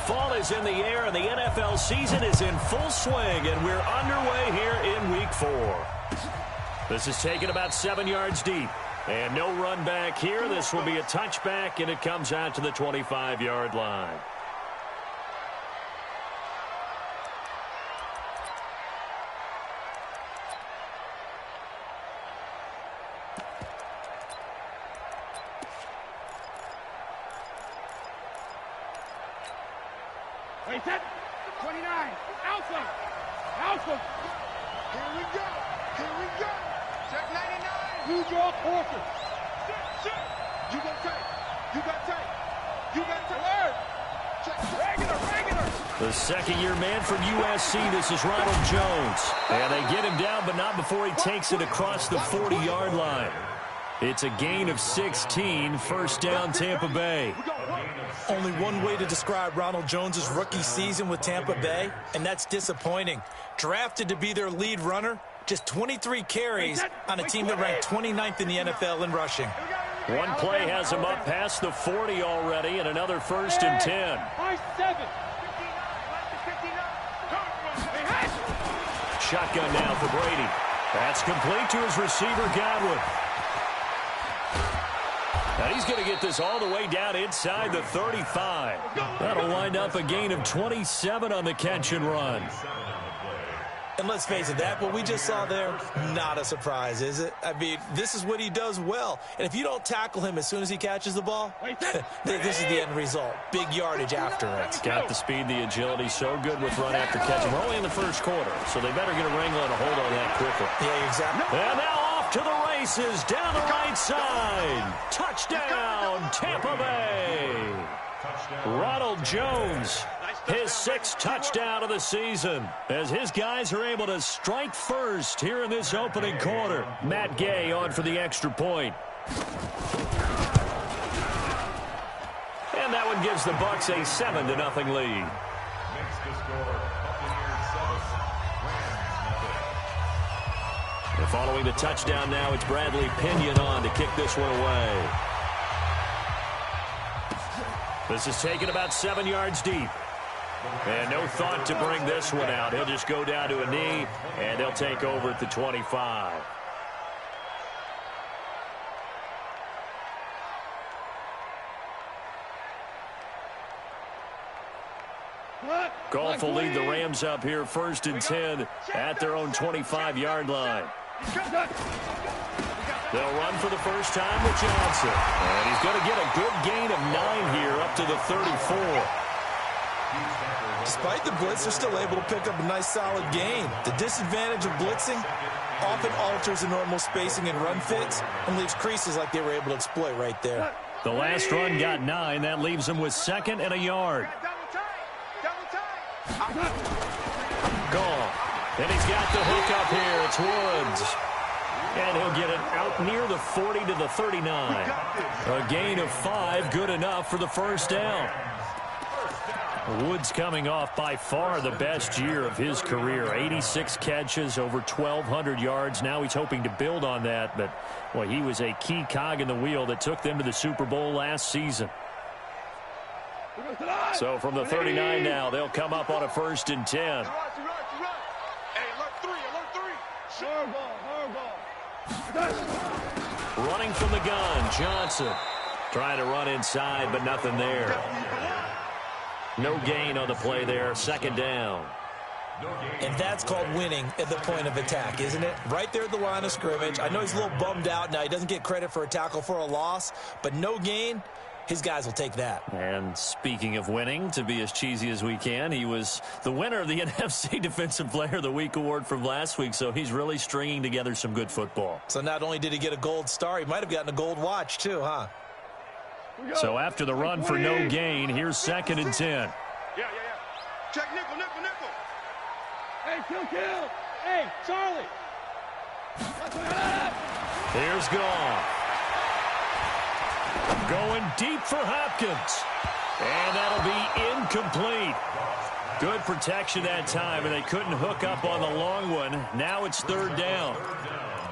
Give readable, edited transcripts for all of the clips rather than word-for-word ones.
Fall is in the air, and the NFL season is in full swing, and we're underway here in Week 4. This is taken about 7 yards deep, and no run back here. This will be a touchback, and it comes out to the 25-yard line. Wait, set. 29. Alpha. Alpha. Here we go. Here we go. Check 99. You draw quarter. Check. You got tape. You got tape. You got tape. Check. Regular. The second-year man from USC, this is Ronald Jones. And they get him down, but not before he takes it across the 40-yard line. It's a gain of 16, first down Tampa Bay. Only one way to describe Ronald Jones' rookie season with Tampa Bay, and that's disappointing. Drafted to be their lead runner, just 23 carries on a team that ranked 29th in the NFL in rushing. One play has him up past the 40 already, and another first and 10. Shotgun now for Brady. That's complete to his receiver, Godwin. And he's going to get this all the way down inside the 35. That'll wind up a gain of 27 on the catch and run. And let's face it, what we just saw there, not a surprise, is it? I mean, this is what he does well. And if you don't tackle him as soon as he catches the ball, this is the end result. Big yardage after it. Got the speed, the agility, so good with run after catch. We're only in the first quarter, so they better get a wrangle and a hold on that quickly. Yeah, exactly. And now off to the races, down the right side. Touchdown, Tampa Bay. Ronald Jones, his 6th touchdown of the season, as his guys are able to strike first here in this opening quarter. Matt Gay on for the extra point. And that one gives the Bucs a 7-0 lead. And following the touchdown now, it's Bradley Pinion on to kick this one away. This is taken about 7 yards deep. And no thought to bring this one out. He'll just go down to a knee, and they'll take over at the 25. Goff will lead the Rams up here, 1st and 10 at their own 25-yard line. They'll run for the first time with Johnson. And he's going to get a good gain of 9 here up to the 34. Despite the blitz, they're still able to pick up a nice solid gain. The disadvantage of blitzing often alters the normal spacing and run fits and leaves creases like they were able to exploit right there. The last run got 9. That leaves them with 2nd and a yard. Gone. And he's got the hook up here. It's Woods. And he'll get it out near the 40 to the 39. A gain of 5, good enough for the first down. Woods coming off by far the best year of his career. 86 catches, over 1,200 yards. Now he's hoping to build on that, but well, he was a key cog in the wheel that took them to the Super Bowl last season. So from the 39 now, they'll come up on a 1st and 10. Running from the gun, Johnson. Trying to run inside, but nothing there. No gain on the play there, 2nd down. And that's called winning at the point of attack, isn't it? Right there at the line of scrimmage. I know he's a little bummed out now. He doesn't get credit for a tackle for a loss, but no gain. His guys will take that. And speaking of winning, to be as cheesy as we can, he was the winner of the NFC Defensive Player of the Week award from last week, so he's really stringing together some good football. So not only did he get a gold star, he might have gotten a gold watch too, huh? So after the run for no gain, here's 2nd and 10. Yeah. Check nickel. Hey, kill. Hey, Charlie. Here's Goff. Going deep for Hopkins. And that'll be incomplete. Good protection that time, and they couldn't hook up on the long one. Now it's 3rd down.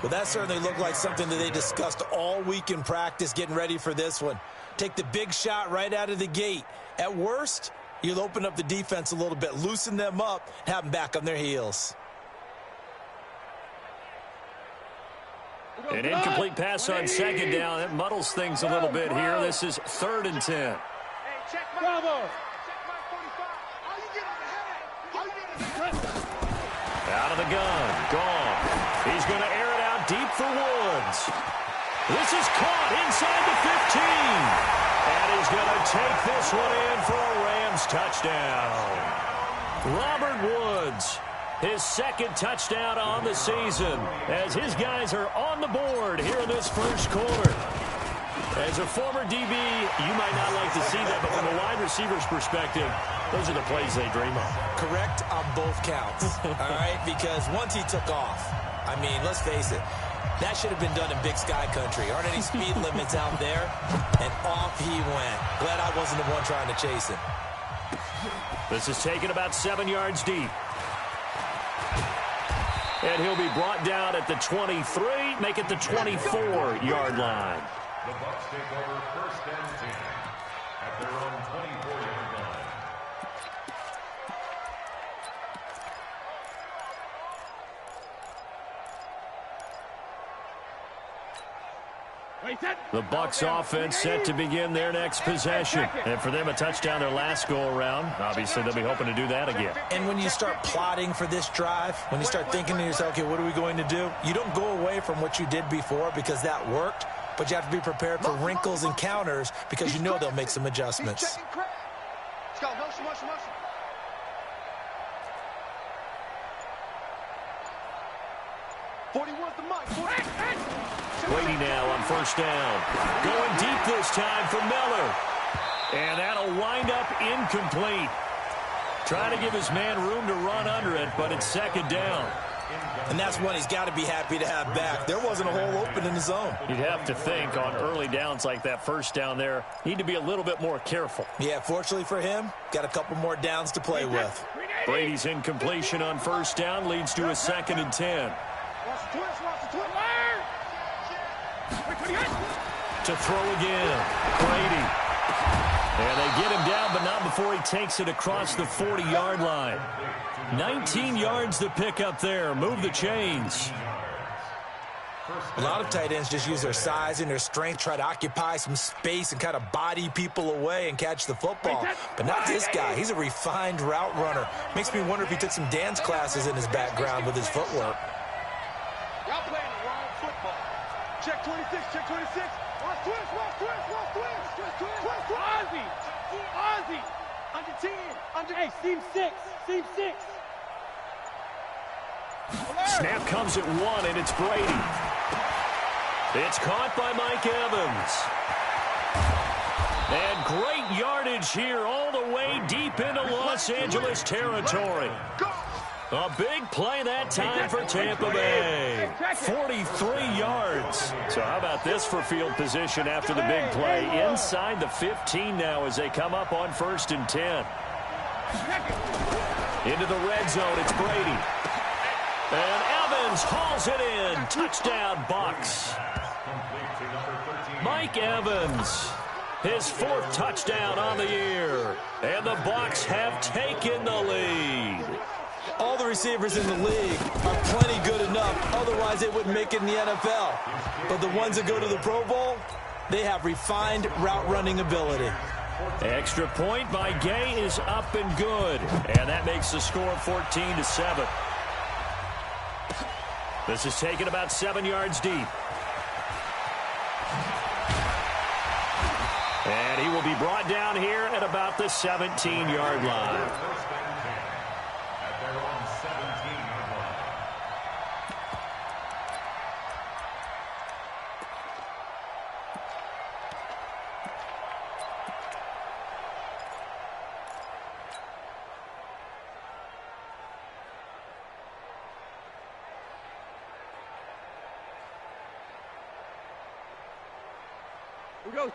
Well, that certainly looked like something that they discussed all week in practice getting ready for this one. Take the big shot right out of the gate. At worst, You'll open up the defense a little bit, loosen them up, and have them back on their heels. An incomplete pass on second down. That muddles things a little bit here. This is 3rd and 10. Out of the gun. Gone. He's going to air it out deep for Woods. This is caught inside the 15. And he's going to take this one in for a Rams touchdown. Robert Woods, his 2nd touchdown on the season, as his guys are on the board here in this first quarter. As a former DB, you might not like to see that, but from a wide receiver's perspective, those are the plays they dream of. Correct on both counts, all right? Because once he took off, I mean, let's face it, that should have been done in Big Sky country. Aren't any speed limits out there? And off he went. Glad I wasn't the one trying to chase him. This is taken about 7 yards deep. And he'll be brought down at the 23, make it the 24-yard line. The Bucs take over 1st and 10 at their own 24-yard line. The Bucs offense set to begin their next possession. And for them, a touchdown their last go-around. Obviously, they'll be hoping to do that again. And when you start plotting for this drive, when you start thinking to yourself, okay, what are we going to do? You don't go away from what you did before because that worked, but you have to be prepared for wrinkles and counters because you know they'll make some adjustments. Let's go. Motion, motion, motion. Brady now on 1st down. Going deep this time for Miller. And that'll wind up incomplete. Trying to give his man room to run under it, but it's 2nd down. And that's one he's got to be happy to have back. There wasn't a hole open in the zone. You'd have to think on early downs like that 1st down there, need to be a little bit more careful. Yeah, fortunately for him, got a couple more downs to play with. Brady's incompletion on 1st down leads to a 2nd and 10. To throw again, Brady. And they get him down, but not before he takes it across the 40-yard line. 19 yards to pick up there. Move the chains. A lot of tight ends just use their size and their strength, try to occupy some space and kind of body people away and catch the football. But not this guy. He's a refined route runner. Makes me wonder if he took some dance classes in his background with his footwork. Y'all playing the wrong football. Check 26, check 26. Watch twist, watch twist, watch twist. Twist, twist, twist, twist. Ozzy, Ozzy. Under 10, under. Hey, seam 6, seam 6. Snap comes at 1, and it's Brady. It's caught by Mike Evans. And great yardage here all the way deep into Los Angeles territory. A big play that time for Tampa Bay. 43 yards. So how about this for field position after the big play? Inside the 15 now as they come up on 1st and 10. Into the red zone, it's Brady. And Evans hauls it in. Touchdown, Bucs. Mike Evans, his 4th touchdown on the year. And the Bucs have taken the lead. All the receivers in the league are plenty good enough. Otherwise, they wouldn't make it in the NFL. But the ones that go to the Pro Bowl, they have refined route running ability. Extra point by Gay is up and good. And that makes the score 14-7. This is taken about 7 yards deep. And he will be brought down here at about the 17-yard line.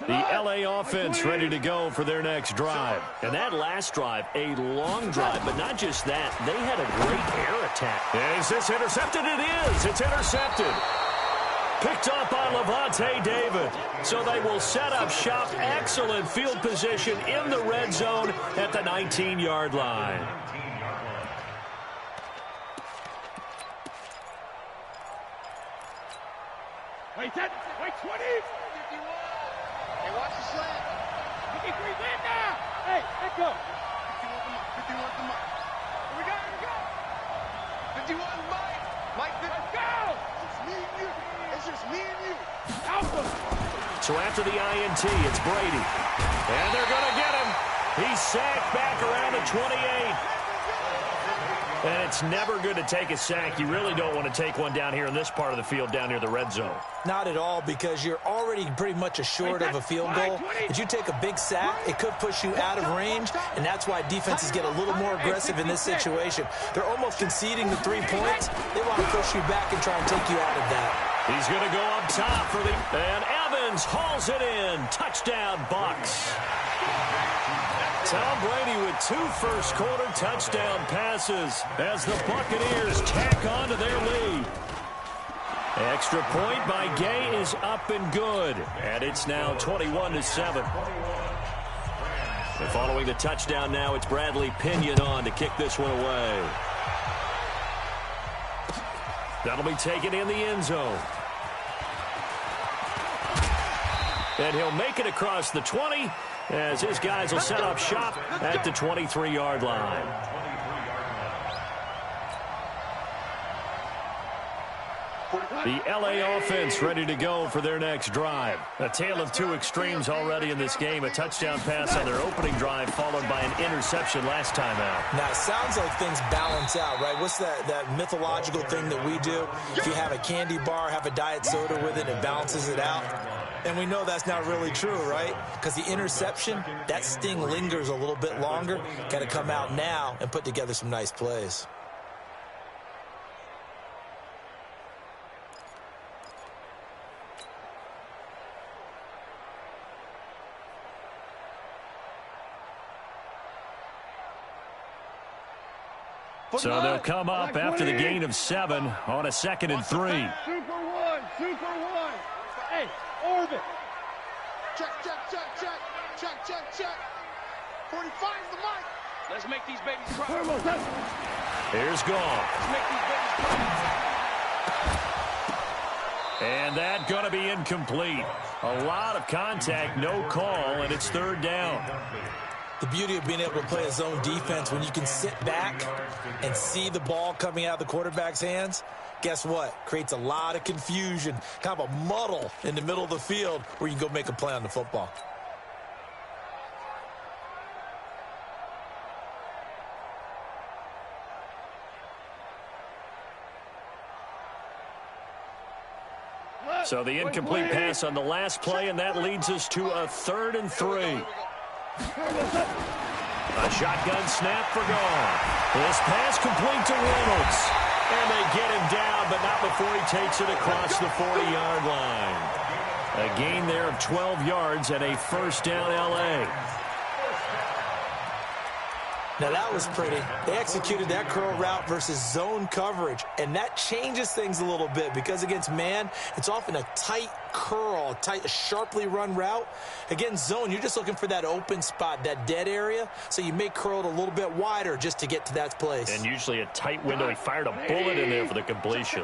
The L.A. offense ready to go for their next drive. And that last drive, a long drive, but not just that. They had a great air attack. Is this intercepted? It is. It's intercepted. Picked up by Levante David. So they will set up shop. Excellent field position in the red zone at the 19-yard line. Wait, 20. Hey, watch the slant. 53, land now. Hey, let's go. 51, come on. Here we go. 51, Mike, let's go. It's me and you. It's just me and you. Alpha. So after the INT, it's Brady. And they're going to get him. He's sacked back around the 28. And it's never good to take a sack. You really don't want to take one down here in this part of the field, down near the red zone. Not at all, because you're already pretty much assured of a field goal. If you take a big sack, it could push you out of range, and that's why defenses get a little more aggressive in this situation. They're almost conceding the 3 points. They want to push you back and try and take you out of that. He's going to go up top for the... And Evans hauls it in. Touchdown, Bucs. Tom Brady with 2 first-quarter touchdown passes as the Buccaneers tack on to their lead. Extra point by Gay is up and good, and it's now 21-7. And following the touchdown now, it's Bradley Pinion on to kick this one away. That'll be taken in the end zone. And he'll make it across the 20 as his guys will set up shop at the 23-yard line. The LA offense ready to go for their next drive. A tale of 2 extremes already in this game. A touchdown pass on their opening drive followed by an interception last time out. Now, it sounds like things balance out, right? What's that mythological thing that we do? If you have a candy bar, have a diet soda with it, it balances it out. And we know that's not really true, right? Because the interception, that sting lingers a little bit longer. Got to come out now and put together some nice plays. So they'll come up after the gain of 7 on a 2nd and 3. Super one. Hey, orbit. Check. 45's the mic. Let's make these babies cry. Here's Goff. Let's make these babies cry. And that going to be incomplete. A lot of contact, no call, and it's 3rd down. The beauty of being able to play a zone defense, when you can sit back and see the ball coming out of the quarterback's hands, guess what? Creates a lot of confusion, kind of a muddle in the middle of the field where you can go make a play on the football. So the incomplete pass on the last play, and that leads us to a 3rd and 3. A shotgun snap for Goff. This pass complete to Reynolds. And they get him down, but not before he takes it across the 40-yard line. A gain there of 12 yards and a 1st down LA. Now, that was pretty. They executed that curl route versus zone coverage, and that changes things a little bit because against man, it's often a tight curl, a sharply run route. Against zone, you're just looking for that open spot, that dead area, so you may curl it a little bit wider just to get to that place. And usually a tight window. He fired a bullet in there for the completion.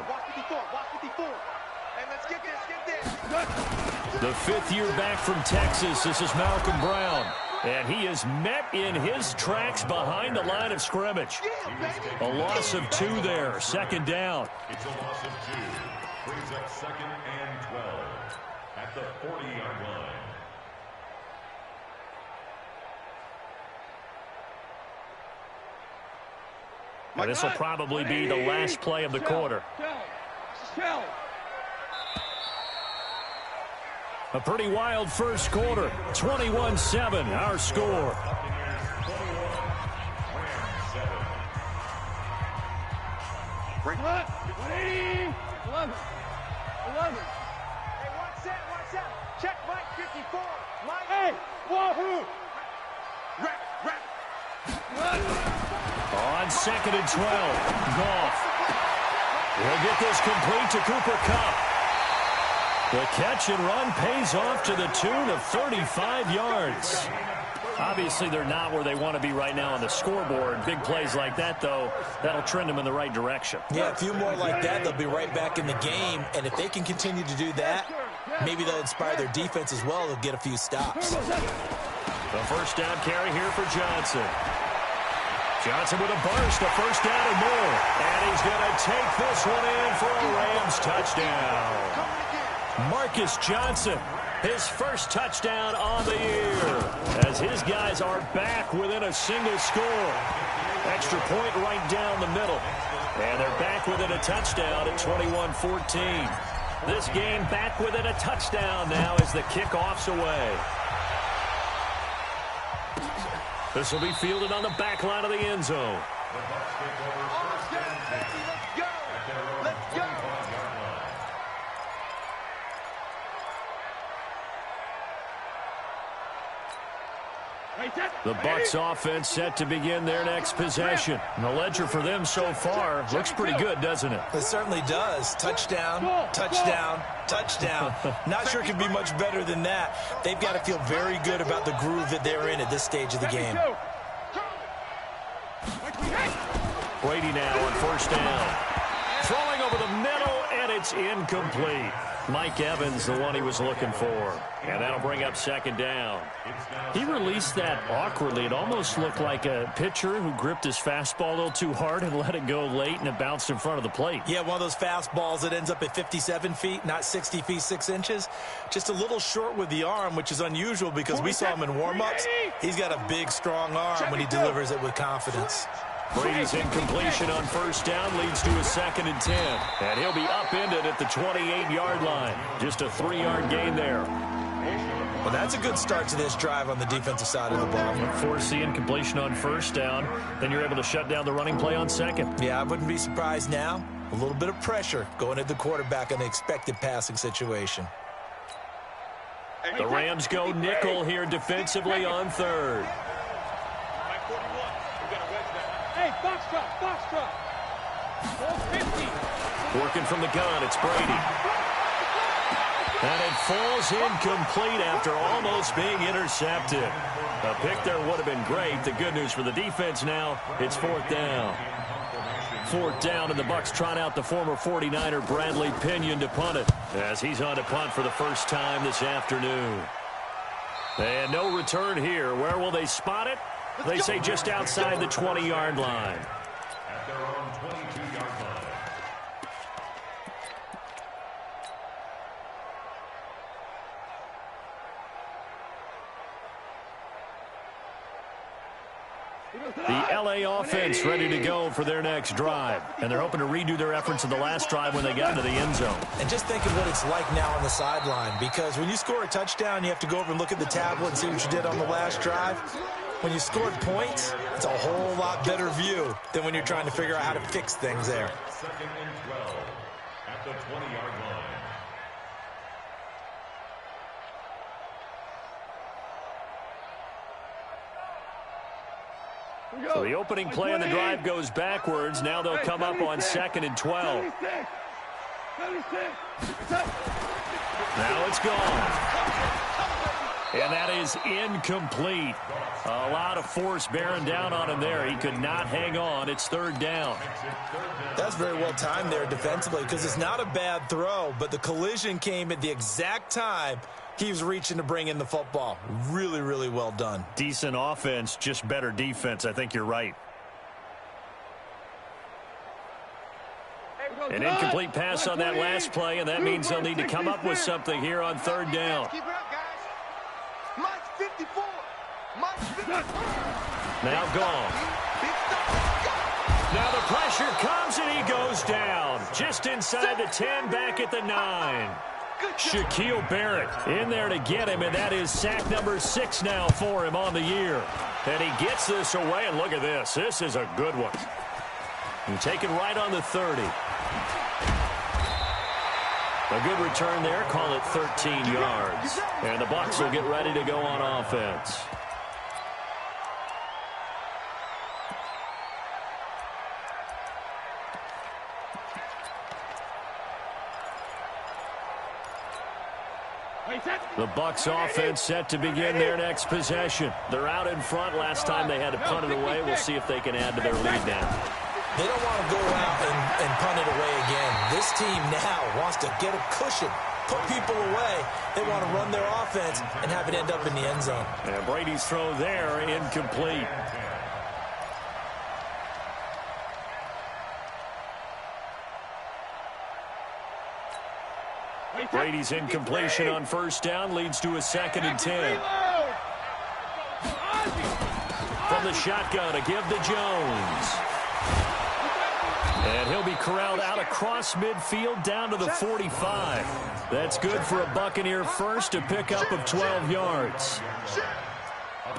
The 5th year back from Texas, this is Malcolm Brown. And he is met in his tracks behind the line of scrimmage. A loss of 2 there, 2nd down. It's a loss of 2. Brings up 2nd and 12 at the 40-yard line. Now, this will probably be the last play of the quarter. A pretty wild first quarter. 21-7, our score. Bring up. 180. 11. Hey, watch that. Check Mike 54. Mike. Hey, wahoo. Rap. On 2nd and 12, Goff will get this complete to Cooper Kupp. The catch and run pays off to the tune of 35 yards. Obviously, they're not where they want to be right now on the scoreboard. Big plays like that, though, that'll trend them in the right direction. Yeah, a few more like that, they'll be right back in the game. And if they can continue to do that, maybe they'll inspire their defense as well. They'll get a few stops. The first down carry here for Johnson. Johnson with a burst, a first down and more. And he's going to take this one in for a Rams touchdown. Marcus Johnson, his first touchdown on the year, as his guys are back within a single score. Extra point right down the middle. And they're back within a touchdown at 21-14. This game back within a touchdown now as the kickoff's away. This will be fielded on the back line of the end zone. The Bucs offense set to begin their next possession. And the ledger for them so far looks pretty good, doesn't it? It certainly does. Touchdown, touchdown, touchdown. Not sure it can be much better than that. They've got to feel very good about the groove that they're in at this stage of the game. Brady now on first down. Throwing over the middle, and it's incomplete. Mike Evans, the one he was looking for. And that'll bring up second down. He released that awkwardly. It almost looked like a pitcher who gripped his fastball a little too hard and let it go late, and it bounced in front of the plate. Yeah, one of those fastballs that ends up at 57 feet, not 60 feet, 6 inches. Just a little short with the arm, which is unusual because we saw him in warm-ups. He's got a big, strong arm when he delivers it with confidence. Brady's incompletion on first down leads to a 2nd and 10. And he'll be upended at the 28-yard line. Just a 3-yard gain there. Well, that's a good start to this drive on the defensive side of the ball. Force the incompletion on first down. Then you're able to shut down the running play on second. Yeah, I wouldn't be surprised now. A little bit of pressure going at the quarterback in the expected passing situation. The Rams go nickel here defensively on third. Hey, box drop. 450. Working from the gun, it's Brady. And it falls incomplete after almost being intercepted. A pick there would have been great. The good news for the defense now, it's 4th down. 4th down, and the Bucs trot out the former 49er Bradley Pinion to punt it, as he's on to punt for the first time this afternoon. And no return here. Where will they spot it? They say just outside the 20-yard line. At their own 22-yard line. The L.A. offense ready to go for their next drive. And they're hoping to redo their efforts in the last drive when they got into the end zone. And just think of what it's like now on the sideline, because when you score a touchdown, you have to go over and look at the tablet and see what you did on the last drive. When you scored points, it's a whole lot better view than when you're trying to figure out how to fix things there. 2nd and 12 at the 20-yard line. So the opening play of the drive goes backwards. Now they'll come up on 2nd and 12. Now it's gone. And that is incomplete. A lot of force bearing down on him there. He could not hang on. It's 3rd down. That's very well timed there defensively, because it's not a bad throw, but the collision came at the exact time he was reaching to bring in the football. Really, really well done. Decent offense, just better defense. I think you're right. An incomplete pass on that last play, and that means they'll need to come up with something here on 3rd down. Keep it up, guys. Mike's 54. Mike's 54. Now gone. Now the pressure comes, and he goes down. Just inside the 10, back at the 9. Shaquille Barrett in there to get him, and that is sack number 6 now for him on the year. And he gets this away, and look at this. This is a good one. And taken right on the 30. A good return there. Call it 13 yards. And the Bucs will get ready to go on offense. The Bucs offense set to begin their next possession. They're out in front. Last time they had to punt it away. We'll see if they can add to their lead now. They don't want to go out and punt it away again. This team now wants to get a cushion, put people away. They want to run their offense and have it end up in the end zone. And Brady's throw there, incomplete. Brady's incompletion on first down leads to a 2nd and 10. From the shotgun, a give to Jones. And he'll be corralled out across midfield down to the 45. That's good for a Buccaneer first, a pickup of 12 yards.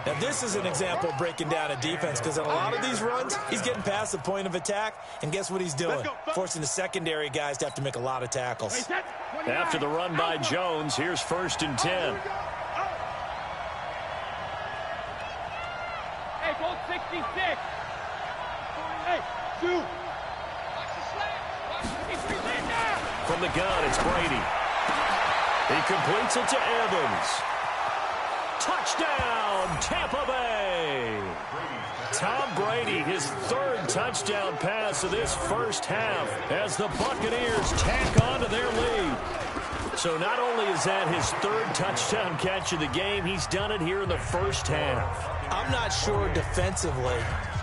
Now, this is an example of breaking down a defense, because in a lot of these runs, he's getting past the point of attack, and guess what he's doing? Forcing the secondary guys to have to make a lot of tackles. After the run by Jones, here's 1st and 10. Hey, go 66. Hey, shoot. From the gun, it's Brady. He completes it to Evans. Touchdown, Tampa Bay. Tom Brady, his 3rd touchdown pass of this first half as the Buccaneers tack on to their lead. So not only is that his 3rd touchdown catch of the game, he's done it here in the first half. I'm not sure defensively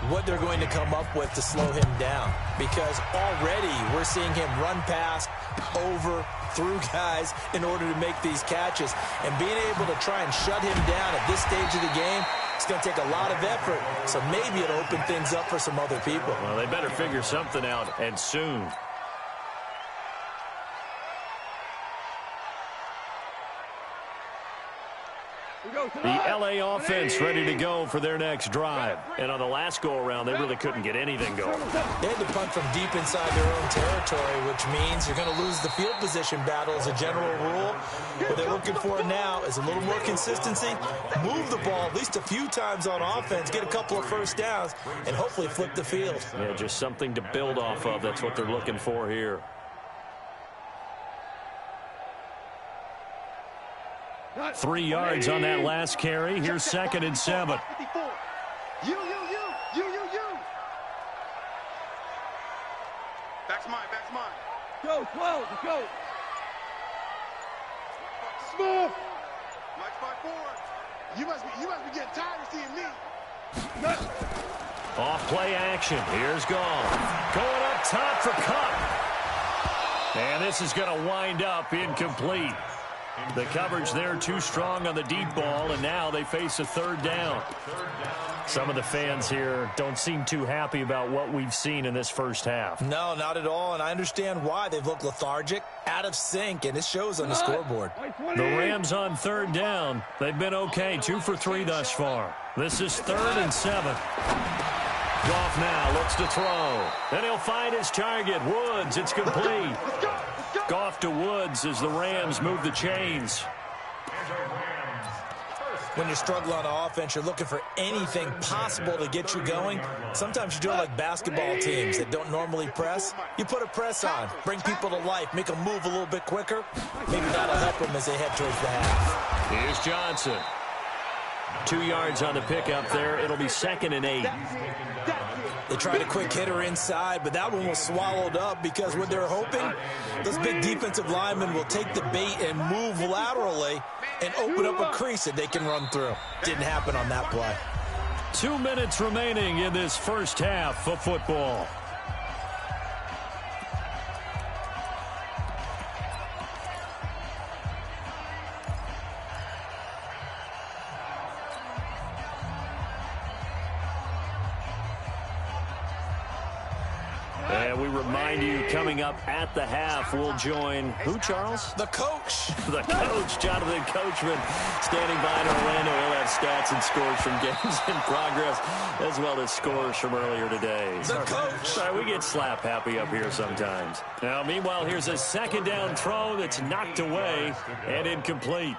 what they're going to come up with to slow him down, because already we're seeing him run past, over, through guys in order to make these catches. And being able to try and shut him down at this stage of the game, it's going to take a lot of effort. So maybe it'll open things up for some other people. Well, they better figure something out, and soon. The L.A. offense ready to go for their next drive. And on the last go-around, they really couldn't get anything going. They had to punt from deep inside their own territory, which means you're going to lose the field position battle as a general rule. What they're looking for now is a little more consistency, move the ball at least a few times on offense, get a couple of first downs, and hopefully flip the field. Yeah, just something to build off of. That's what they're looking for here. Three yards on that last carry. Here's 2nd and 7. You. Back's mine. Go, 12, let's go. Smith. Mike's by 4. You must be getting tired of seeing me. Off play action. Here's Goff. Going up top for Cup. And this is going to wind up incomplete. The coverage there too strong on the deep ball, and now they face a 3rd down. Some of the fans here don't seem too happy about what we've seen in this first half. No, not at all, and I understand why. They've looked lethargic, out of sync, and it shows on the scoreboard. The Rams on 3rd down. They've been okay, 2 for 3 thus far. This is 3rd and 7. Goff now looks to throw. Then he'll find his target, Woods. It's complete. Goff to Woods as the Rams move the chains. When you struggle on offense, you're looking for anything possible to get you going. Sometimes you do it like basketball teams that don't normally press. You put a press on, bring people to life, make them move a little bit quicker. Maybe that'll help them as they head towards the half. Here's Johnson. 2 yards on the pickup there. It'll be 2nd and 8. They tried a quick hitter inside, but that one was swallowed up because what they're hoping, those big defensive linemen will take the bait and move laterally and open up a crease that they can run through. Didn't happen on that play. 2 minutes remaining in this first half of football. And we remind you, coming up at the half, we'll join who, Charles? The coach. The coach, Jonathan Coachman, standing by in Orlando. He'll have stats and scores from games in progress, as well as scores from earlier today. The coach. Sorry, we get slap happy up here sometimes. Now, meanwhile, here's a 2nd down throw that's knocked away and incomplete.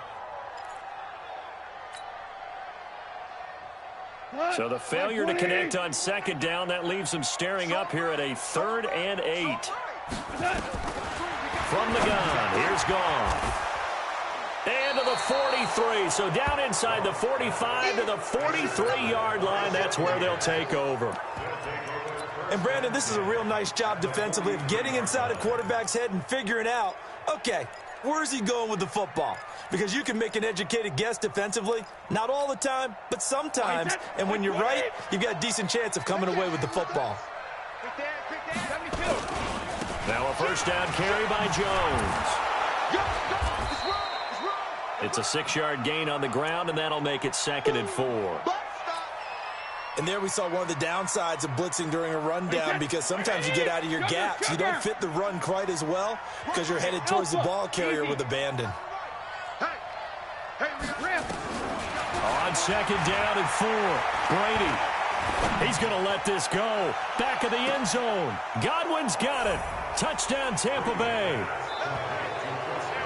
So the failure to connect on 2nd down, that leaves them staring up here at a 3rd and 8. From the gun, here's Goff. And to the 43. So down inside the 45 to the 43-yard line. That's where they'll take over. And, Brandon, this is a real nice job defensively of getting inside a quarterback's head and figuring out, okay, where's he going with the football? Because you can make an educated guess defensively. Not all the time, but sometimes. And when you're right, you've got a decent chance of coming away with the football. Now a first down carry by Jones. It's a 6-yard gain on the ground, and that'll make it 2nd and 4. And there we saw one of the downsides of blitzing during a rundown, because sometimes you get out of your gaps. You don't fit the run quite as well because you're headed towards the ball carrier with abandon. On 2nd down and 4, Brady. He's going to let this go. Back of the end zone. Godwin's got it. Touchdown, Tampa Bay.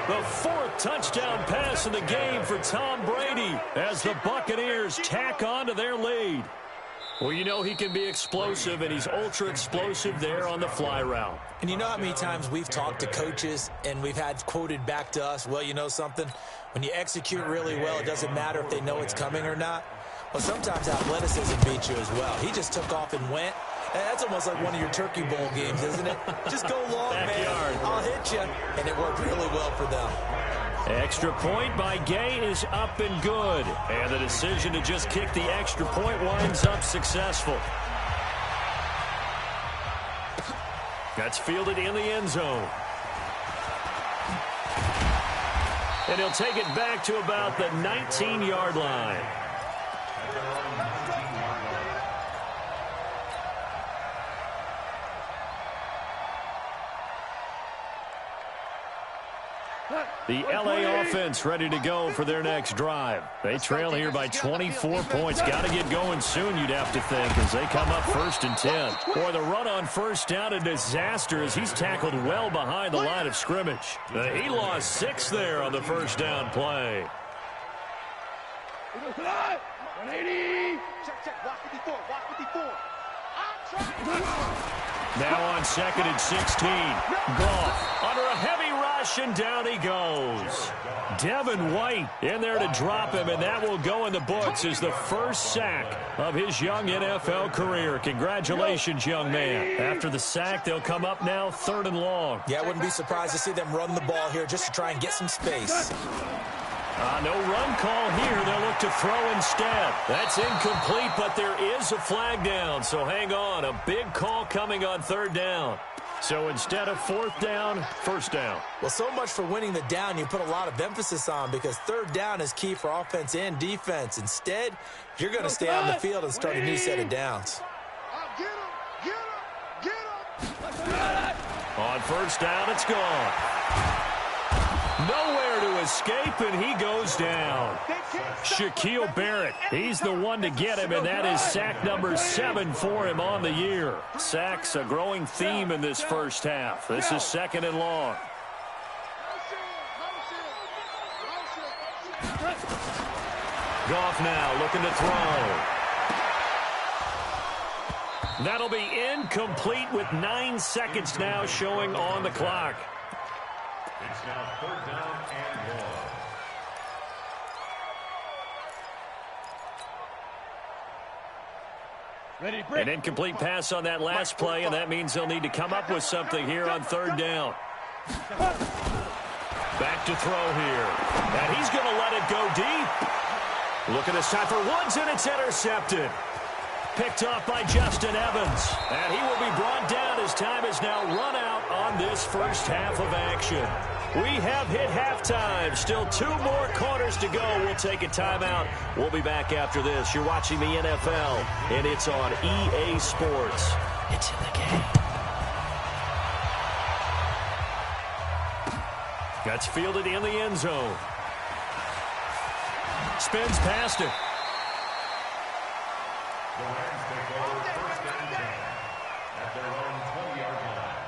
The 4th touchdown pass of the game for Tom Brady as the Buccaneers tack on to their lead. Well, you know he can be explosive, and he's ultra-explosive there on the fly route. And you know how many times we've talked to coaches and we've had quoted back to us, well, you know something? When you execute really well, it doesn't matter if they know it's coming or not. Well, sometimes athleticism beats you as well. He just took off and went. That's almost like one of your Turkey Bowl games, isn't it? Just go long, man. I'll hit you. And it worked really well for them. Extra point by Gay is up and good. And the decision to just kick the extra point winds up successful. That's fielded in the end zone. And he'll take it back to about the 19-yard line. The LA offense ready to go for their next drive. They trail here by 24 points. Got to get going soon, you'd have to think, as they come up 1st and 10. Boy, the run on first down, a disaster as he's tackled well behind the line of scrimmage. He lost 6 there on the first down play. 180. Check. Watch 54. Now on 2nd and 16. Goff under a heavy rush, and down he goes. Devin White in there to drop him, and that will go in the books as the first sack of his young NFL career. Congratulations, young man. After the sack, they'll come up now 3rd and long. Yeah, I wouldn't be surprised to see them run the ball here just to try and get some space. No run call here. They'll look to throw instead. That's incomplete, but there is a flag down, so hang on. A big call coming on 3rd down. So instead of 4th down, 1st down. Well, so much for winning the down you put a lot of emphasis on, because 3rd down is key for offense and defense. Instead, you're going to stay on the field and start a new set of downs. On 1st down, it's gone. Nowhere to escape, and he goes down. Shaquille Barrett, he's the one to get him, and that is sack number 7 for him on the year. Sacks a growing theme in this first half. This is 2nd and long. Goff now looking to throw. That'll be incomplete with 9 seconds now showing on the clock. It's now 3rd down and 1. An incomplete pass on that last play, and that means they'll need to come up with something here on 3rd down. Back to throw here. And he's going to let it go deep. Looking this time for Woods, and it's intercepted. Picked off by Justin Evans. And he will be brought down as time is now run out on this first half of action. We have hit halftime. Still 2 more quarters to go. We'll take a timeout. We'll be back after this. You're watching the NFL, and it's on EA Sports. It's in the game. That's fielded in the end zone. Spins past it. The Rams take over 1st and 10 at their own 20-yard line.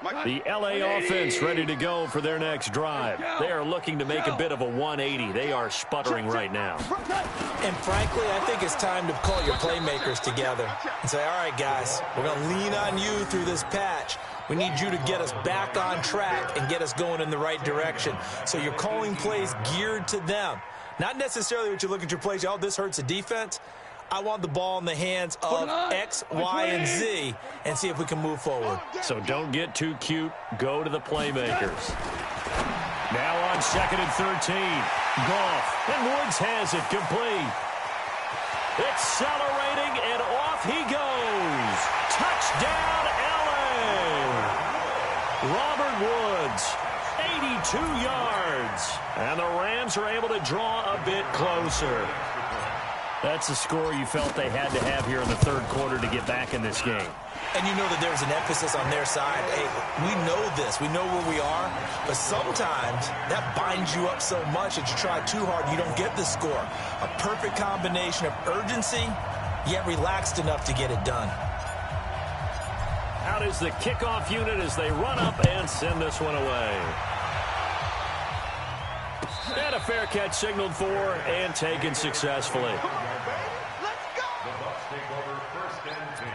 The LA offense ready to go for their next drive. They are looking to make a bit of a 180. They are sputtering right now. And frankly, I think it's time to call your playmakers together and say, all right, guys, we're going to lean on you through this patch. We need you to get us back on track and get us going in the right direction. So you're calling plays geared to them. Not necessarily what you look at your plays, oh, this hurts the defense. I want the ball in the hands of X, Y, and Z and see if we can move forward. So don't get too cute. Go to the playmakers. Now on 2nd and 13. Goff. And Woods has it complete. Accelerating, and off he goes. Touchdown, LA. Robert Woods, 82 yards. And the Rams are able to draw a bit closer. That's the score you felt they had to have here in the third quarter to get back in this game. And you know that there's an emphasis on their side. Hey, we know this. We know where we are. But sometimes that binds you up so much that you try too hard, you don't get the score. A perfect combination of urgency, yet relaxed enough to get it done. Out is the kickoff unit as they run up and send this one away. And a fair catch signaled for and taken successfully. The Bucs take over 1st and 10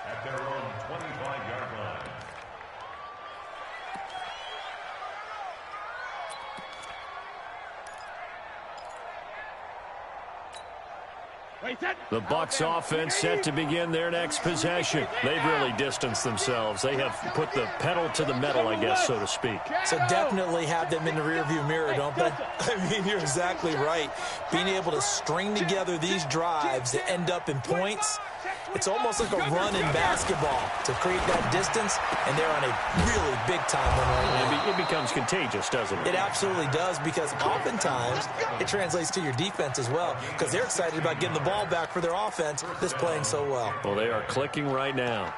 at their own 25-yard line. The Bucs offense set to begin their next possession. They've really distanced themselves. They have put the pedal to the metal, I guess, so to speak. So definitely have them in the rearview mirror, don't they? I mean, you're exactly right. Being able to string together these drives that end up in points, it's almost like a run in basketball to create that distance, and they're on a really big-time one right now. It becomes contagious, doesn't it? It absolutely does, because oftentimes it translates to your defense as well, because they're excited about getting the ball back for their offense that's playing so well. Well, they are clicking right now.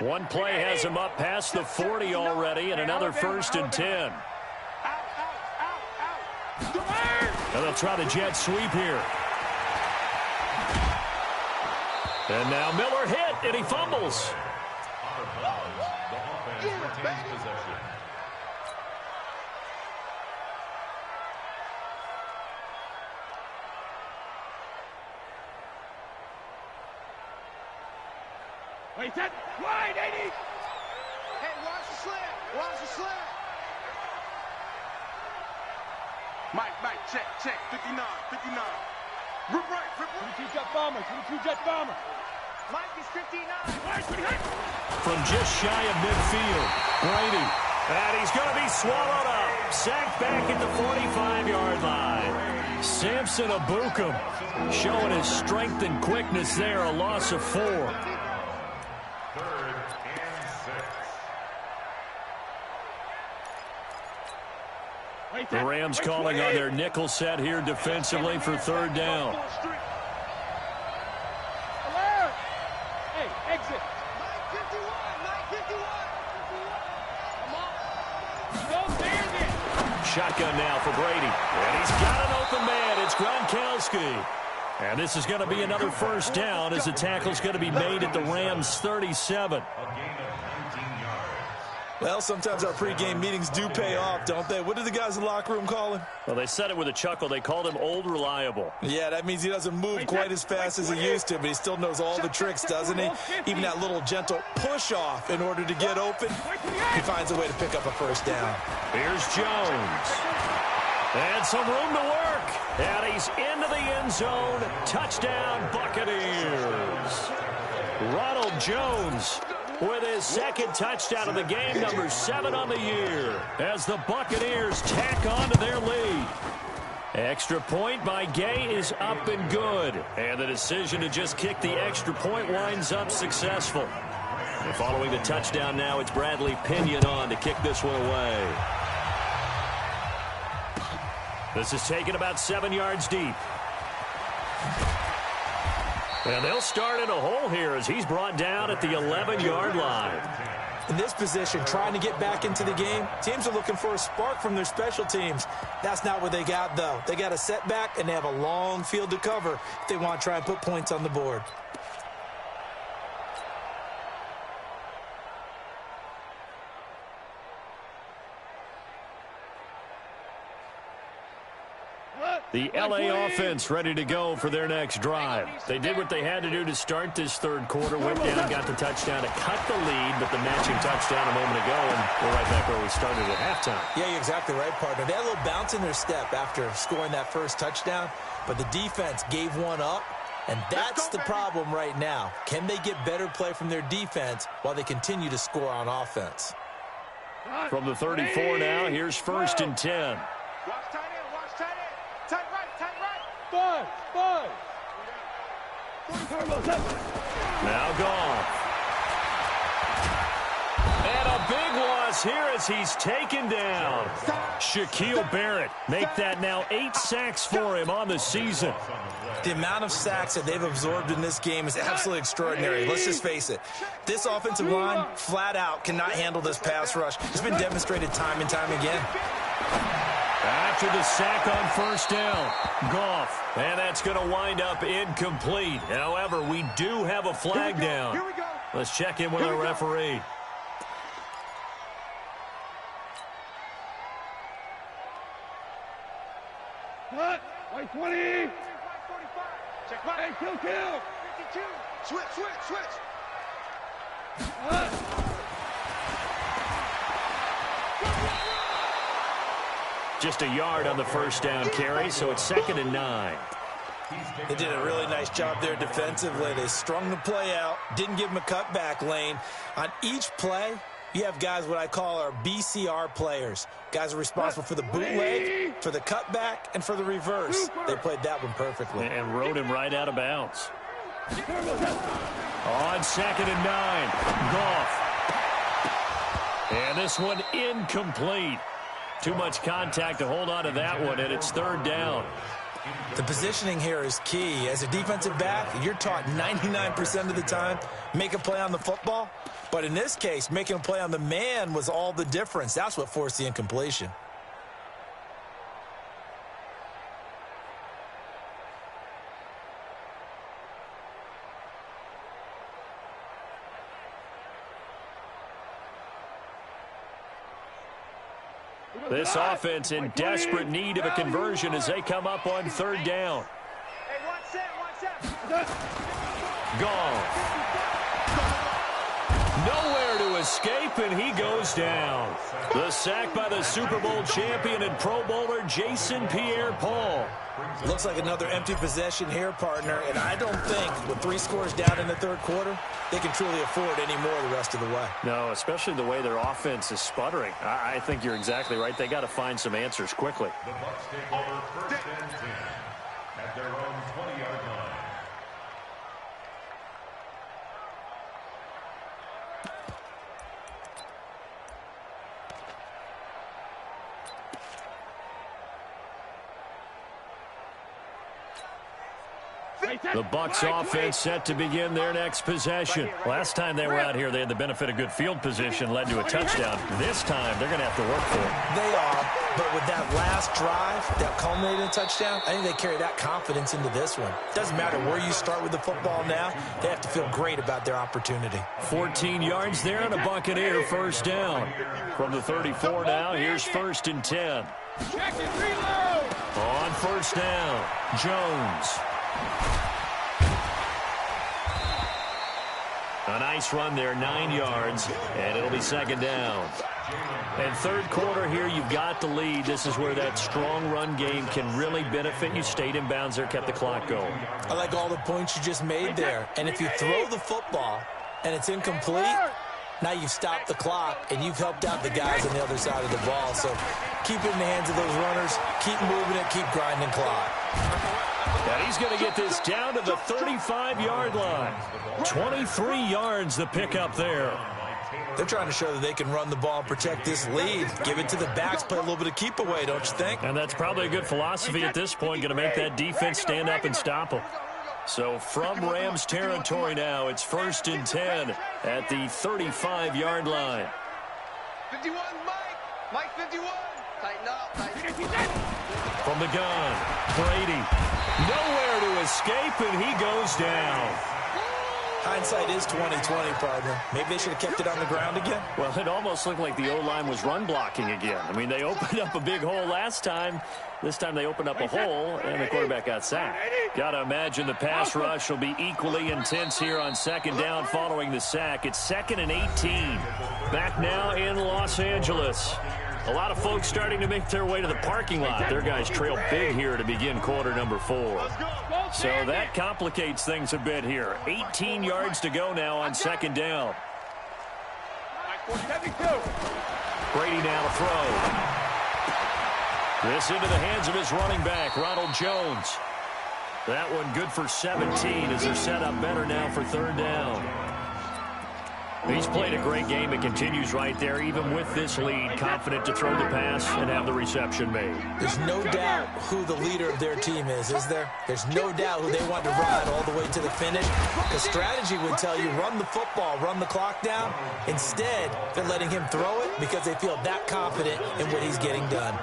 One play has them up past the 40 already, and another 1st and 10. And they'll try the jet sweep here. And now Miller hit, and he fumbles. The offense retains possession. Wait, that wide, 80. Hey, watch the slant. Watch the slant. Mike, check, 59. Rip right. 22 jet bomber. Mike is 59. From just shy of midfield, Brady. And he's going to be swallowed up. Sacked back at the 45-yard line. Samson Abukum showing his strength and quickness there. A loss of 4. 3rd and 6. The Rams calling on their nickel set here defensively for 3rd down. Hey, exit. Mike 51. Come on. Go there. Shotgun now for Brady. And he's got an open man. It's Gronkowski. And this is going to be another 1st down as the tackle's going to be made at the Rams' 37. A gain of 19 yards. Well, sometimes our pregame meetings do pay off, don't they? What did the guys in the locker room call him? Well, they said it with a chuckle. They called him Old Reliable. Yeah, that means he doesn't move quite as fast as he used to, but he still knows all the tricks, doesn't he? Even that little gentle push-off in order to get open, he finds a way to pick up a 1st down. Here's Jones. And some room to work. And he's into the end zone. Touchdown, Buccaneers. Ronald Jones with his 2nd touchdown of the game, number 7 on the year, as the Buccaneers tack on to their lead. Extra point by Gay is up and good. And the decision to just kick the extra point winds up successful. And following the touchdown now, it's Bradley Pinion on to kick this one away. This is taken about 7 yards deep. And they'll start in a hole here as he's brought down at the 11-yard line. In this position, trying to get back into the game, teams are looking for a spark from their special teams. That's not what they got, though. They got a setback, and they have a long field to cover if they want to try and put points on the board. The LA offense ready to go for their next drive. They did what they had to do to start this third quarter. Went down, got the touchdown to cut the lead, but the matching touchdown a moment ago, and we're right back where we started at halftime. Yeah, you're exactly right, partner. They had a little bounce in their step after scoring that first touchdown, but the defense gave one up, and that's the problem right now. Can they get better play from their defense while they continue to score on offense? From the 34 now, here's 1st and 10. Watch tight end, watch tight end. Tight right. 5. Now gone. And a big loss here as he's taken down. Shaquille Barrett make that now 8 sacks for him on the season. The amount of sacks that they've absorbed in this game is absolutely extraordinary. Let's just face it. This offensive line, flat out, cannot handle this pass rush. It's been demonstrated time and time again. After the sack on 1st down, Goff. And that's going to wind up incomplete. However, we do have a flag down. Here we go. Let's check in with our referee. Cut. White 20. Check right. Hey, kill. 52. Switch. Just a yard on the 1st down carry, so it's 2nd and 9. They did a really nice job there defensively. They strung the play out, didn't give them a cutback lane. On each play, you have guys what I call our BCR players. Guys are responsible for the bootleg, for the cutback, and for the reverse. They played that one perfectly. And rode him right out of bounds. On 2nd and 9, Goff. And this one incomplete. Too much contact to hold on to that one, and it's 3rd down. The positioning here is key. As a defensive back, you're taught 99% of the time, make a play on the football. But in this case, making a play on the man was all the difference. That's what forced the incompletion. This offense in desperate need of a conversion as they come up on 3rd down. Hey, one set. Goff. Nowhere to escape, and he goes down. The sack by the Super Bowl champion and Pro Bowler Jason Pierre-Paul. Looks like another empty possession here, partner, and I don't think with 3 scores down in the 3rd quarter, they can truly afford any more the rest of the way. No, especially the way their offense is sputtering. I think you're exactly right. They got to find some answers quickly. The Bucs take over 1st and 10 at their own 20-yard line. The Bucs offense set to begin their next possession. Last time they were out here, they had the benefit of good field position, led to a touchdown. This time, they're going to have to work for it. They are, but with that last drive that culminated in a touchdown, I think they carry that confidence into this one. Doesn't matter where you start with the football now, they have to feel great about their opportunity. 14 yards there and a Buccaneer 1st down. From the 34 now, here's 1st and 10. Check it, reload. On 1st down, Jones. A nice run there, 9 yards, and it'll be 2nd down. And 3rd quarter here, you've got the lead. This is where that strong run game can really benefit you. Stayed in bounds there, kept the clock going. I like all the points you just made there. And if you throw the football and it's incomplete, now you've stopped the clock and you've helped out the guys on the other side of the ball. So keep it in the hands of those runners. Keep moving it. Keep grinding clock. And he's going to get this down to the 35-yard line. 23 yards the pickup there. They're trying to show that they can run the ball and protect this lead. Give it to the backs, play a little bit of keep away, don't you think? And that's probably a good philosophy at this point, going to make that defense stand up and stop them. So from Rams territory now, it's 1st and 10 at the 35-yard line. 51, Mike 51. Tighten up, tighten up. From the gun, Brady. Nowhere to escape, and he goes down. Hindsight is 20/20, partner. Maybe they should have kept it on the ground again. Well, it almost looked like the O-line was run blocking again. I mean, they opened up a big hole last time. This time they opened up a hole, and the quarterback got sacked. Got to imagine the pass rush will be equally intense here on second down following the sack. It's 2nd and 18. Back now in Los Angeles. A lot of folks starting to make their way to the parking lot. Their guys trail big here to begin quarter number 4. So that complicates things a bit here. 18 yards to go now on second down. Brady now to throw. This into the hands of his running back, Ronald Jones. That one good for 17 as they're set up better now for third down. He's played a great game. It continues right there, even with this lead, confident to throw the pass and have the reception made. There's no doubt who the leader of their team is there? There's no doubt who they want to ride all the way to the finish. The strategy would tell you, run the football, run the clock down. Instead, they're letting him throw it because they feel that confident in what he's getting done.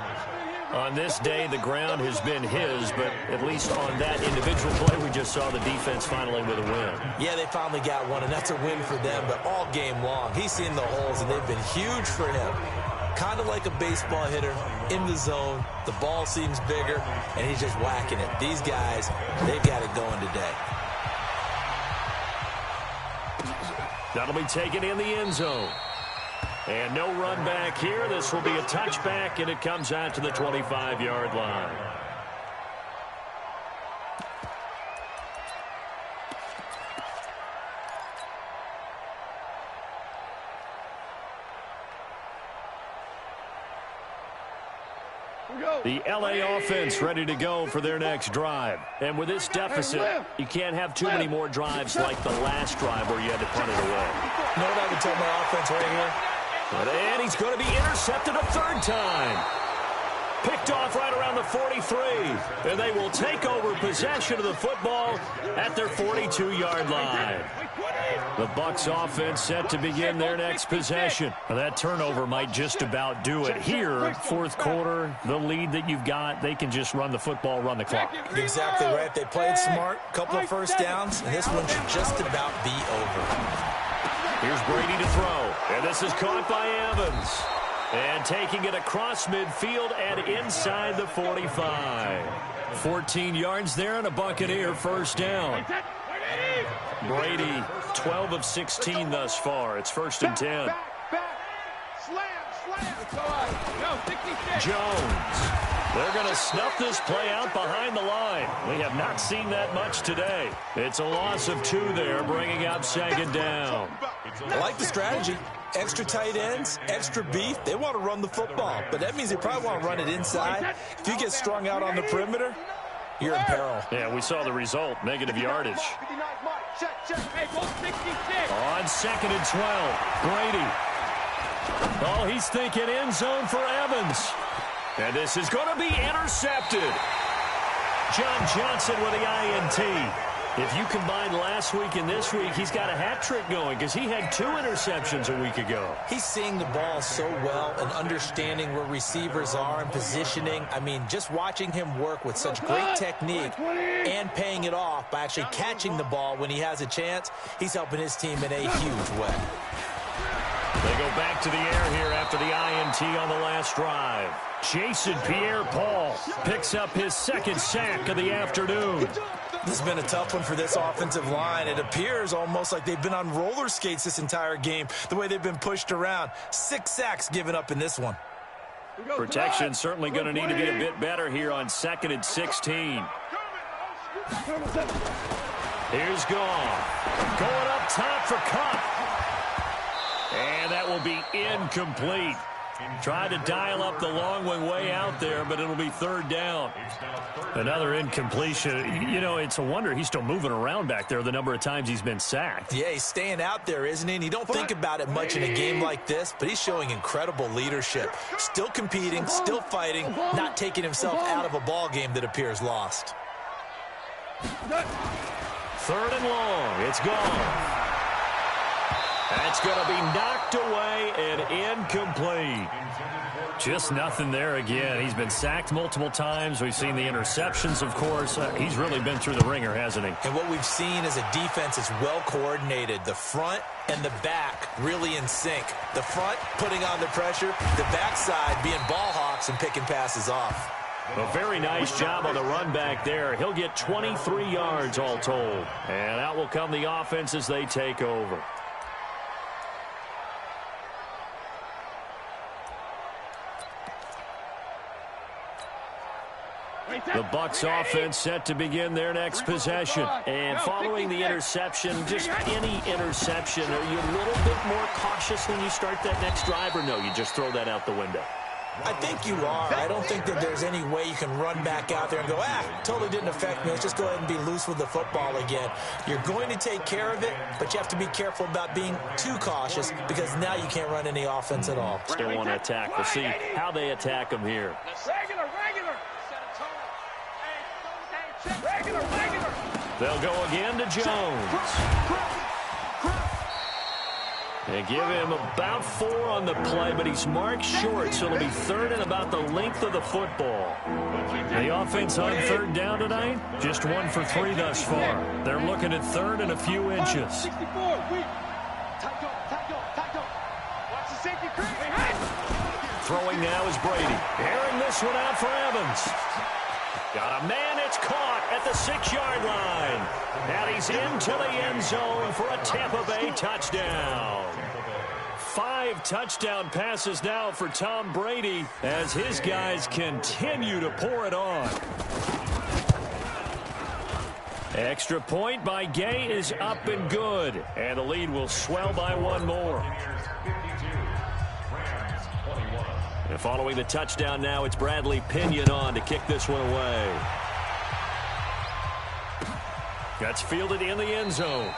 On this day, the ground has been his, but at least on that individual play, we just saw the defense finally with a win. Yeah, they finally got one, and that's a win for them, but all game long, he's seen the holes, and they've been huge for him. Kind of like a baseball hitter in the zone. The ball seems bigger, and he's just whacking it. These guys, they've got it going today. That'll be taken in the end zone. And no run back here. This will be a touchback, and it comes out to the 25-yard line. The LA offense ready to go for their next drive. And with this deficit, you can't have too many more drives like the last drive where you had to punt it away. You know what I would tell my offense right here? And he's going to be intercepted a third time. Picked off right around the 43. And they will take over possession of the football at their 42-yard line. The Bucs offense set to begin their next possession. Well, that turnover might just about do it. Here, fourth quarter, the lead that you've got, they can just run the football, run the clock. Exactly right. They played smart, couple of first downs, and this one should just about be over. Here's Brady to throw, and this is caught by Evans. And taking it across midfield and inside the 45. 14 yards there and a Buccaneer first down. Brady, 12 of 16 thus far. It's 1st and 10. Jones. They're going to snuff this play out behind the line. We have not seen that much today. It's a loss of 2 there, bringing up second down. I like the strategy. Extra tight ends, extra beef. They want to run the football, but that means they probably want to run it inside. If you get strung out on the perimeter, you're in peril. Yeah, we saw the result, negative yardage. On 2nd and 12, Brady. Oh, he's thinking end zone for Evans. And this is going to be intercepted. John Johnson with the INT. If you combine last week and this week, he's got a hat trick going because he had 2 interceptions a week ago. He's seeing the ball so well and understanding where receivers are and positioning. I mean, just watching him work with such great technique and paying it off by actually catching the ball when he has a chance, he's helping his team in a huge way. They go back to the air here after the INT on the last drive. Jason Pierre-Paul picks up his 2nd sack of the afternoon. This has been a tough one for this offensive line. It appears almost like they've been on roller skates this entire game, the way they've been pushed around. 6 sacks given up in this one. Protection certainly going to need to be a bit better here on 2nd and 16. Here's Goff. Going up top for Cup. And that will be incomplete. Tried to dial up the long one way out there, but it'll be 3rd down. Another incompletion. You know, it's a wonder he's still moving around back there the number of times he's been sacked. Yeah, he's staying out there, isn't he? And you don't think about it much in a game like this, but he's showing incredible leadership. Still competing, still fighting, not taking himself out of a ball game that appears lost. 3rd and long. It's gone. That's going to be knocked away and incomplete. Just nothing there again. He's been sacked multiple times. We've seen the interceptions, of course. He's really been through the ringer, hasn't he? And what we've seen is a defense that's well coordinated. The front and the back really in sync. The front putting on the pressure, the backside being ball hawks and picking passes off. A very nice job on the run back there. He'll get 23 yards all told. And out will come the offense as they take over. The Bucs offense set to begin their next possession. And following the interception, just any interception, are you a little bit more cautious when you start that next drive, or no, you just throw that out the window? I think you are. I don't think that there's any way you can run back out there and go, totally didn't affect me. Let's just go ahead and be loose with the football again. You're going to take care of it, but you have to be careful about being too cautious because now you can't run any offense at all. Still want to attack. We'll see how they attack them here. Regular. They'll go again to Jones. They give him about 4 on the play, but he's marked short, so it'll be third and about the length of the football. The offense on third down tonight, just 1 for 3 thus far. They're looking at third and a few inches. Throwing now is Brady. Airing this one out for Evans. Got a man, it's caught at the 6-yard line. And he's into the end zone for a Tampa Bay touchdown. 5 touchdown passes now for Tom Brady as his guys continue to pour it on. Extra point by Gay is up and good. And the lead will swell by 1 more. And following the touchdown now, it's Bradley Pinion on to kick this one away. That's fielded in the end zone.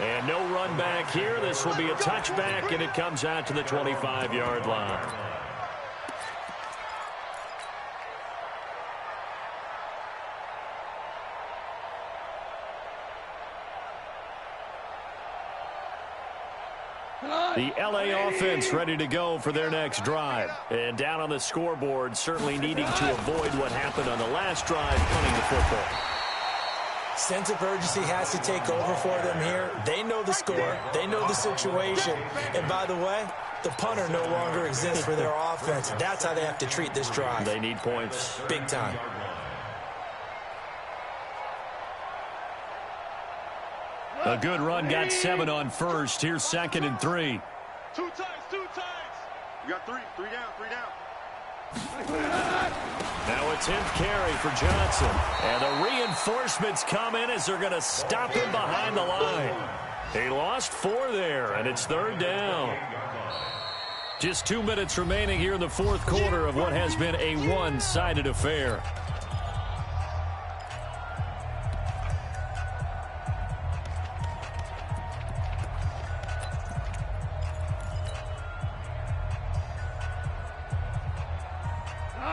And no run back here. This will be a touchback, and it comes out to the 25-yard line. The L.A. offense ready to go for their next drive. And down on the scoreboard, certainly needing to avoid what happened on the last drive, punting the football. Sense of urgency has to take over for them here. They know the score. They know the situation. And by the way, the punter no longer exists for their offense. That's how they have to treat this drive. They need points. Big time. A good run, got 7 on first. Here's 2nd and 3. 2 times. You got 3 down. Now it's him carry for Johnson. And the reinforcements come in as they're going to stop him behind the line. He lost 4 there, and it's 3rd down. Just 2 minutes remaining here in the 4th quarter of what has been a one-sided affair.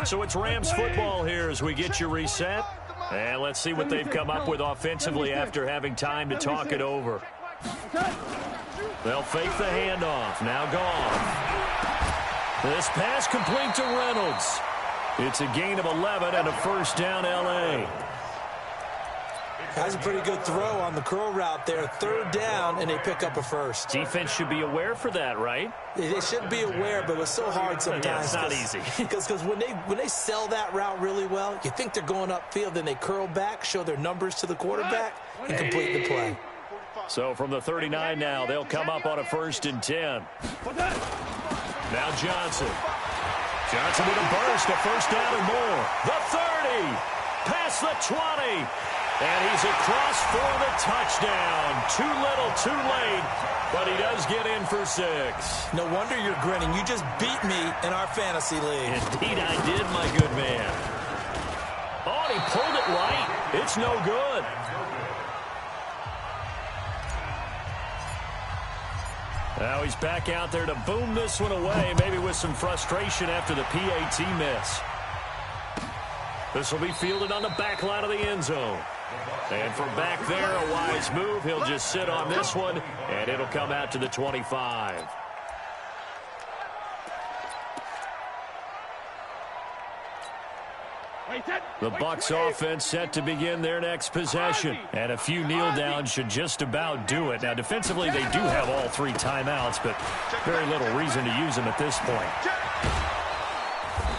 So it's Rams football here as we get you reset. And let's see what they've come up with offensively after having time to talk it over. They'll fake the handoff. Now Goff. This pass complete to Reynolds. It's a gain of 11 and a first down L.A. Has a pretty good throw on the curl route there. 3rd down, and they pick up a first. Defense should be aware for that, right? They should be aware, but it's so hard sometimes. Yeah, it's not easy. Because when they sell that route really well, you think they're going upfield, then they curl back, show their numbers to the quarterback, and complete the play. So from the 39 now, they'll come up on a 1st and 10. Now Johnson. Johnson with a burst, a first down and more. The 30, past the 20. And he's across for the touchdown. Too little, too late, but he does get in for 6. No wonder you're grinning. You just beat me in our fantasy league. Indeed I did, my good man. Oh, and he pulled it right. It's no good. Now he's back out there to boom this one away, maybe with some frustration after the PAT miss. This will be fielded on the back line of the end zone. And from back there, a wise move. He'll just sit on this one, and it'll come out to the 25. The Bucs offense set to begin their next possession. And a few kneel downs should just about do it. Now, defensively, they do have all 3 timeouts, but very little reason to use them at this point.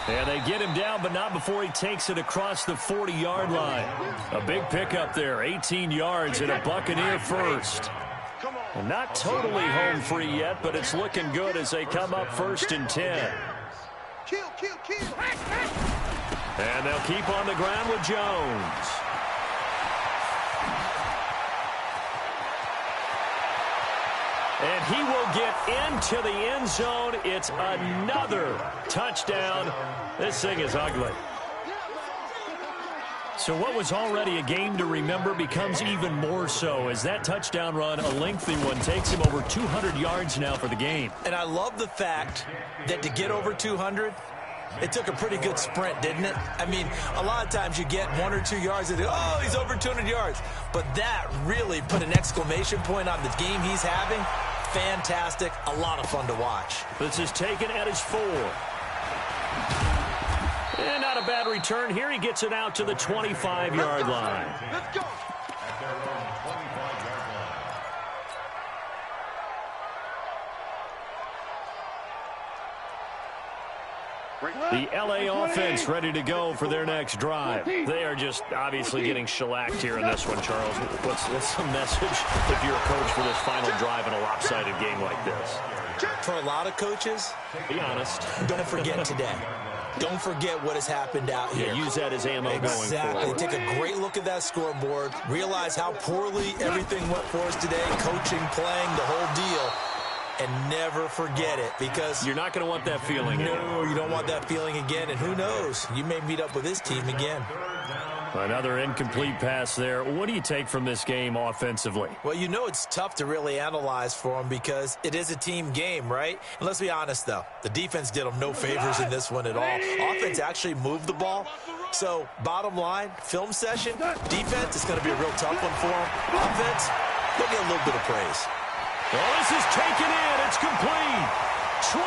And they get him down, but not before he takes it across the 40-yard line. A big pickup there, 18 yards and a Buccaneer first. And not totally home free yet, but it's looking good as they come up 1st and 10. And they'll keep on the ground with Jones. And he will get into the end zone. It's another touchdown. This thing is ugly. So what was already a game to remember becomes even more so as that touchdown run, a lengthy one, takes him over 200 yards now for the game. And I love the fact that to get over 200, it took a pretty good sprint, didn't it? I mean, a lot of times you get 1 or 2 yards and oh, he's over 200 yards. But that really put an exclamation point on the game he's having. Fantastic. A lot of fun to watch. This is taken at his 4. And not a bad return here. He gets it out to the 25-yard line. Let's go. The L.A. offense ready to go for their next drive. They are just obviously getting shellacked here in this one, Charles. What's the message if you're a coach for this final drive in a lopsided game like this? For a lot of coaches, be honest, don't forget today. Don't forget what has happened out here. Yeah, use that as ammo going forward. Exactly. Take a great look at that scoreboard. Realize how poorly everything went for us today. Coaching, playing, the whole deal. And never forget it, because you're not going to want that feeling. No, you don't want that feeling again. And who knows? You may meet up with this team again. Another incomplete pass there. What do you take from this game offensively? Well, you know it's tough to really analyze for them because it is a team game, right? And let's be honest, though. The defense did them no favors in this one at all. Offense actually moved the ball. So, bottom line, film session, defense is going to be a real tough one for them. Offense, they'll get a little bit of praise. Well, this is taken in. It's complete. 20,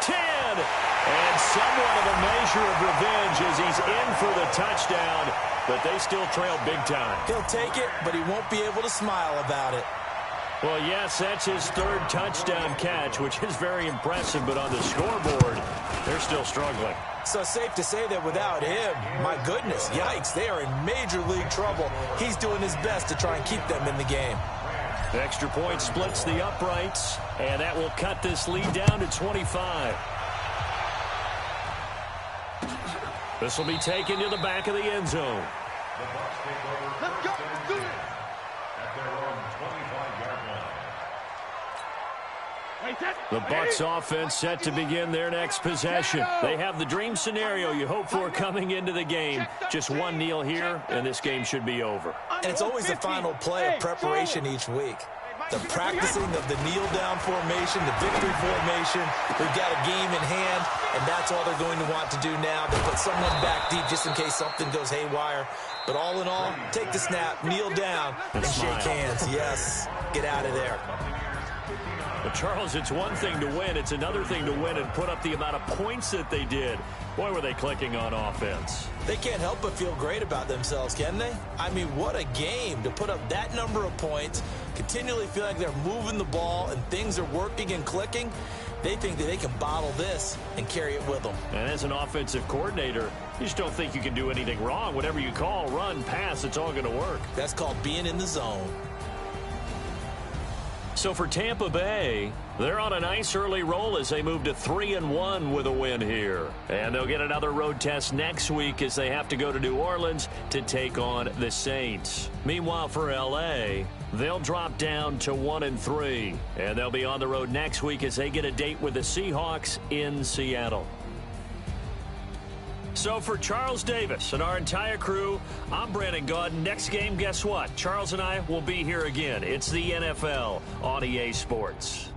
10, and somewhat of a measure of revenge as he's in for the touchdown, but they still trail big time. He'll take it, but he won't be able to smile about it. Well, yes, that's his 3rd touchdown catch, which is very impressive, but on the scoreboard, they're still struggling. So safe to say that without him, my goodness, yikes, they are in major league trouble. He's doing his best to try and keep them in the game. The extra point splits the uprights, and that will cut this lead down to 25. This will be taken to the back of the end zone. Let's go. Do it. At their own 25-yard line. The Bucs offense set to begin their next possession. They have the dream scenario you hope for coming into the game. Just one kneel here, and this game should be over. And it's always the final play of preparation each week. The practicing of the kneel-down formation, the victory formation. We've got a game in hand, and that's all they're going to want to do now. They put someone back deep just in case something goes haywire. But all in all, take the snap, kneel down, and shake hands. Yes, get out of there. But, Charles, it's one thing to win. It's another thing to win and put up the amount of points that they did. Boy, were they clicking on offense. They can't help but feel great about themselves, can they? I mean, what a game to put up that number of points, continually feel like they're moving the ball and things are working and clicking. They think that they can bottle this and carry it with them. And as an offensive coordinator, you just don't think you can do anything wrong. Whatever you call, run, pass, it's all going to work. That's called being in the zone. So for Tampa Bay, they're on a nice early roll as they move to 3-1 with a win here. And they'll get another road test next week as they have to go to New Orleans to take on the Saints. Meanwhile, for L.A., they'll drop down to 1-3. And they'll be on the road next week as they get a date with the Seahawks in Seattle. So for Charles Davis and our entire crew, I'm Brandon Gaudin. Next game, guess what? Charles and I will be here again. It's the NFL on EA Sports.